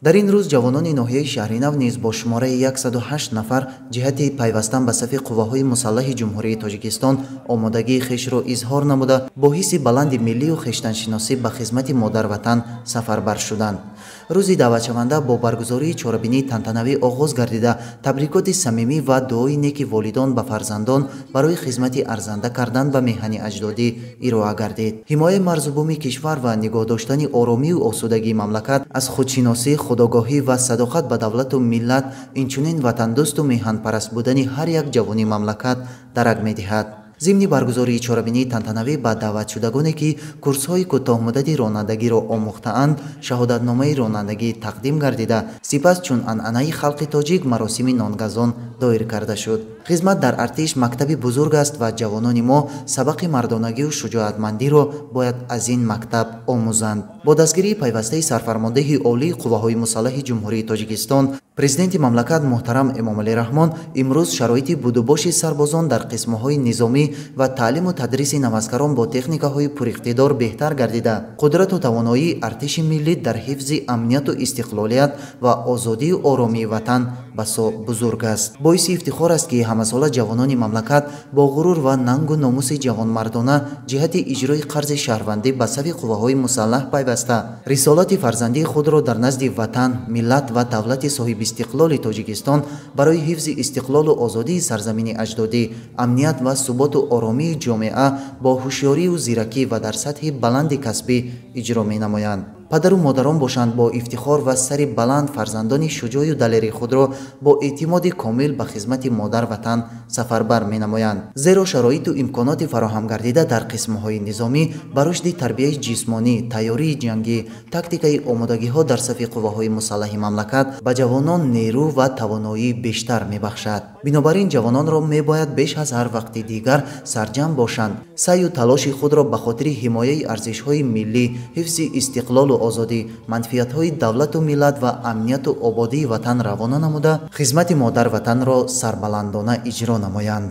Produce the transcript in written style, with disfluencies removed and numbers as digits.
дар ин рӯз ҷавонони ноҳияи Шаҳринав низ бо шумораи 108 нафар ҷиҳати пайвастан ба сафи қувваҳои мусаллаҳи ҷумҳурии Тоҷикистон омодагии хешро изҳор намуда, бо ҳисси баланди миллию хештаншиносӣ ба хизмати Модарватан сафарбар шуданд. рӯзи даъватшаванда бо баргузории чорабинии тантанавӣ оғоз гардида, табрикоти самимӣ ва дуои неки волидон ба фарзандон барои хизмати арзанда кардан ба меҳани аҷдодӣ ироа гардид. ҳимояи марзубуми кишвар ва нигоҳ доштани оромию осудагии мамлакат аз худшиносӣ, худогоҳӣ ва садоқат ба давлату миллат, инчунин ватандӯсту меҳанпараст будани ҳар як ҷавони мамлакат дарак медиҳад. зимни баргузории чорабинии тантанавӣ ба даъватшудагоне ки курсҳои кӯтоҳмуддати ронандагиро омӯхтаанд, шаҳодатномаи ронандагӣ тақдим гардида, сипас чун анъанаи халқи тоҷик маросими нонгазон доир карда шуд. хизмат дар артиш мактаби бузург аст ва ҷавонони мо сабақи мардонагию шуҷоатмандиро бояд аз ин мактаб омӯзанд. бо дастгирии пайвастаи сарфармондеҳи олии қувваҳои мусаллаҳи ҷумҳурии Тоҷикистон, президенти мамлакат муҳтарам Эмомалӣ Раҳмон имрӯз шароити будубоши сарбозон дар қисмҳои низомӣ ва таълиму тадриси навазгарон бо техникаҳои пуриқтидор беҳтар гардида, қудрату тавоноии артиши миллӣ дар ҳифзи амнiyату истиқлолият ва озодию оромии ватан басо бузург аст. боиси ифтихор аст ки ҳамасола ҷавонони мамлакат бо ғурур ва нангу номуси ҷавонмардона ҷиҳати иҷрои қарзи шаҳрвандӣ ба сафи қувваҳои мусаллаҳ пайваста, рисолати фарзандии худро дар назди ватан, миллат ва давлати соҳибистиқлоли Тоҷикистон барои ҳифзи истиқлолу озодии сарзамини аҷдодӣ, амният ва суботу оромии ҷомеа бо ҳушёрию зиракӣ ва дар сатҳи баланди касбӣ иҷро менамоянд. падару модарон бошанд бо ифтихор ва сари баланд фарзандони шуҷою далери худро бо эътимоди комил ба хизмати модар ватан сафарбар менамоянд. зеро шароиту имконоти фароҳам гардида дар қисмҳои низомӣ ба рушди тарбияи ҷисмонӣ, тайёрии ҷангӣ, тактикаи омодагиҳо дар сафи қувваҳои мусаллаҳи мамлакат ба ҷавонон нерӯ ва тавоноӣ бештар мебахшад. бинобар ин ҷавононро мебояд беш аз ҳар вақти дигар сарҷам бошанд, саъю талоши худро ба хотири ҳимояи арзишҳои миллӣ, ҳифзи истиқлолу озодӣ, манфиатҳои давлату миллат ва амнияту ободии ватан равона намуда, хизмати модар ватанро сарбаландона иҷро намоянд.